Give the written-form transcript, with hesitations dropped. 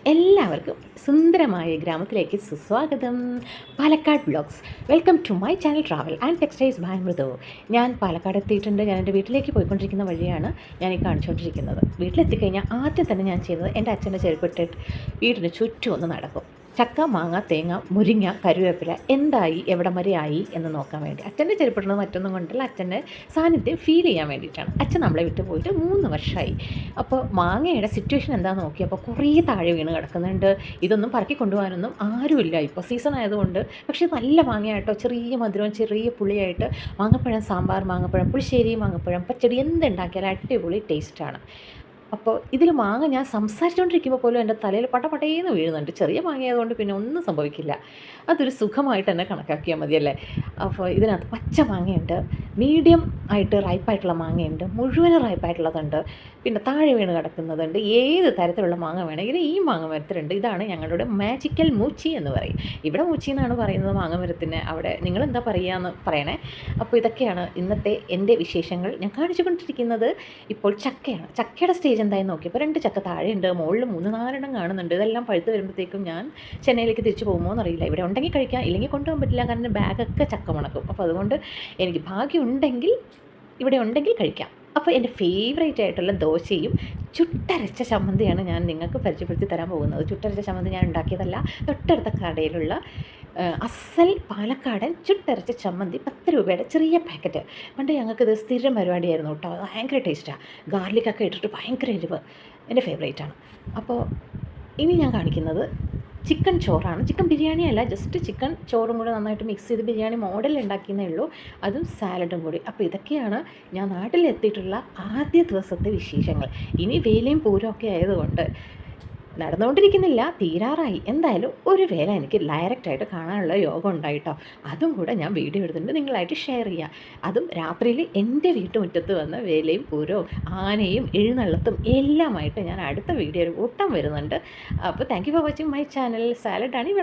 എല്ലാവർക്കും സുന്ദരമായ ഗ്രാമത്തിലേക്ക് സുസ്വാഗതം. Palakkad vlogs. Welcome to my channel travel and textiles by Mridu. ഞാൻ പാലക്കാട് എത്തിയിട്ടുണ്ട്. ഞാൻ എൻ്റെ വീട്ടിലേക്ക് പോയിക്കൊണ്ടിരിക്കുന്ന വഴിയാണ് ഞാൻ ഈ കാണിച്ചുകൊണ്ടിരിക്കുന്നത്. വീട്ടിലെത്തിക്കഴിഞ്ഞാൽ ആദ്യം തന്നെ ഞാൻ ചെയ്യുന്നത് എൻ്റെ അച്ഛൻ്റെ ചെരുപ്പിട്ടിട്ട് വീടിന് ചുറ്റും ഒന്ന് നടക്കും. ചക്ക, മാങ്ങ, തേങ്ങ, മുരിങ്ങ, കരുവേപ്പില എന്തായി, എവിടം വരെ ആയി എന്ന് നോക്കാൻ വേണ്ടി. അച്ഛൻ്റെ ചെരുപ്പിടുന്നത് മറ്റൊന്നും കൊണ്ടല്ല, അച്ഛൻ്റെ സാന്നിധ്യം ഫീൽ ചെയ്യാൻ വേണ്ടിയിട്ടാണ്. അച്ഛൻ നമ്മളെ വിട്ട് പോയിട്ട് 3 വർഷമായി. അപ്പോൾ മാങ്ങയുടെ സിറ്റുവേഷൻ എന്താണെന്ന് നോക്കിയപ്പോൾ കുറേ താഴെ വീണ് കിടക്കുന്നുണ്ട്. ഇതൊന്നും പറക്കി കൊണ്ടുപോകാനൊന്നും ആരുമില്ല ഇപ്പോൾ സീസൺ ആയതുകൊണ്ട്. പക്ഷേ നല്ല മാങ്ങയായിട്ടോ, ചെറിയ മധുരവും ചെറിയ പുളിയായിട്ട്. മാങ്ങപ്പഴം സാമ്പാർ, മാങ്ങപ്പഴം പുളിശ്ശേരി, മാങ്ങപ്പഴം പച്ചടി എന്തുണ്ടാക്കിയാലും അടിപൊളി ടേസ്റ്റാണ്. അപ്പോൾ ഇതിൽ മാങ്ങ ഞാൻ സംസാരിച്ചുകൊണ്ടിരിക്കുമ്പോൾ പോലും എൻ്റെ തലയിൽ പടപടേന്ന് വീഴുന്നുണ്ട്. ചെറിയ മാങ്ങയായതുകൊണ്ട് പിന്നെ ഒന്നും സംഭവിക്കില്ല. അതൊരു സുഖമായിട്ട് തന്നെ കണക്കാക്കിയാൽ മതിയല്ലേ. അപ്പോൾ ഇതിനകത്ത് പച്ച മാങ്ങയുണ്ട്, മീഡിയം ആയിട്ട് റൈപ്പായിട്ടുള്ള മാങ്ങയുണ്ട്, മുഴുവനും റൈപ്പായിട്ടുള്ളതുണ്ട്, പിന്നെ താഴെ വീണ് കിടക്കുന്നതുണ്ട്. ഏത് തരത്തിലുള്ള മാങ്ങ വേണമെങ്കിലും ഈ മാങ്ങ മരത്തിലുണ്ട്. ഇതാണ് ഞങ്ങളുടെ മാജിക്കൽ മൂച്ചി എന്ന് പറയും. ഇവിടെ മൂച്ചി എന്നാണ് പറയുന്നത് മാങ്ങ മരത്തിന്. അവിടെ നിങ്ങളെന്താ പറയുക എന്ന് പറയണേ. അപ്പോൾ ഇതൊക്കെയാണ് ഇന്നത്തെ എൻ്റെ വിശേഷങ്ങൾ. ഞാൻ കാണിച്ചുകൊണ്ടിരിക്കുന്നത് ഇപ്പോൾ ചക്കയാണ്. ചക്കയുടെ സ്റ്റേജ് എന്തായി നോക്കിയപ്പോൾ 2 ചക്ക താഴെയുണ്ട്, മുകളിൽ 3-4 കാണുന്നുണ്ട്. ഇതെല്ലാം പഴുത്ത് വരുമ്പോഴത്തേക്കും ഞാൻ ചെന്നൈയിലേക്ക് തിരിച്ചു പോകുമോ എന്നറിയില്ല. ഇവിടെ ഉണ്ടെങ്കിൽ കഴിക്കാം, ഇല്ലെങ്കിൽ കൊണ്ടുപോകാൻ പറ്റില്ല, കാരണം ബാഗൊക്കെ ചക്ക മണക്കും. അപ്പോൾ അതുകൊണ്ട് എനിക്ക് ഭാഗ്യം ഉണ്ടെങ്കിൽ ഇവിടെ ഉണ്ടെങ്കിൽ കഴിക്കാം. അപ്പോൾ എൻ്റെ ഫേവറേറ്റ് ആയിട്ടുള്ള ദോശയും ചുട്ടരച്ച ചമ്മന്തിയാണ് ഞാൻ നിങ്ങൾക്ക് പരിചയപ്പെടുത്തി തരാൻ പോകുന്നത്. ചുട്ടരച്ച ചമ്മന്തി ഞാൻ ഉണ്ടാക്കിയതല്ല, തൊട്ടടുത്ത കടയിലുള്ള അസൽ പാലക്കാടൻ ചുട്ടരച്ച ചമ്മന്തി 10 രൂപയുടെ ചെറിയ പാക്കറ്റ്. പണ്ട് ഞങ്ങൾക്കിത് സ്ഥിരം പരിപാടിയായിരുന്നു കേട്ടോ. ഭയങ്കര ടേസ്റ്റാണ്. ഗാർലിക്കൊക്കെ ഇട്ടിട്ട് ഭയങ്കര എരിവ്. എൻ്റെ ഫേവറേറ്റാണ്. അപ്പോൾ ഇനി ഞാൻ കാണിക്കുന്നത് ചിക്കൻ ചോറാണ്. ചിക്കൻ ബിരിയാണി അല്ല, ജസ്റ്റ് ചിക്കൻ ചോറും കൂടെ നന്നായിട്ട് മിക്സ് ചെയ്ത് ബിരിയാണി മോഡൽ ഉണ്ടാക്കിയെന്നേ ഉള്ളൂ. അതും സാലഡും കൂടി. അപ്പോൾ ഇതൊക്കെയാണ് ഞാൻ നാട്ടിലെത്തിയിട്ടുള്ള ആദ്യ ദിവസത്തെ വിശേഷങ്ങൾ. ഇനി വേലയും പൂരവും ഒക്കെ ആയതുകൊണ്ട് നടന്നുകൊണ്ടിരിക്കുന്നില്ല, തീരാറായി. എന്തായാലും ഒരു വേല എനിക്ക് ഡയറക്റ്റായിട്ട് കാണാനുള്ള യോഗം ഉണ്ടായിട്ടോ. അതും കൂടെ ഞാൻ വീഡിയോ എടുത്തിട്ട് നിങ്ങളായിട്ട് ഷെയർ ചെയ്യാം. അതും രാത്രിയിൽ എൻ്റെ വീട്ടുമുറ്റത്ത് വന്ന വേലയും പൂരവും ആനയും എഴുന്നള്ളത്തും എല്ലാമായിട്ട് ഞാൻ അടുത്ത വീഡിയോയിൽ കൂട്ടം വരുന്നുണ്ട്. അപ്പോൾ thank you for watching my channel. സാലഡാണ്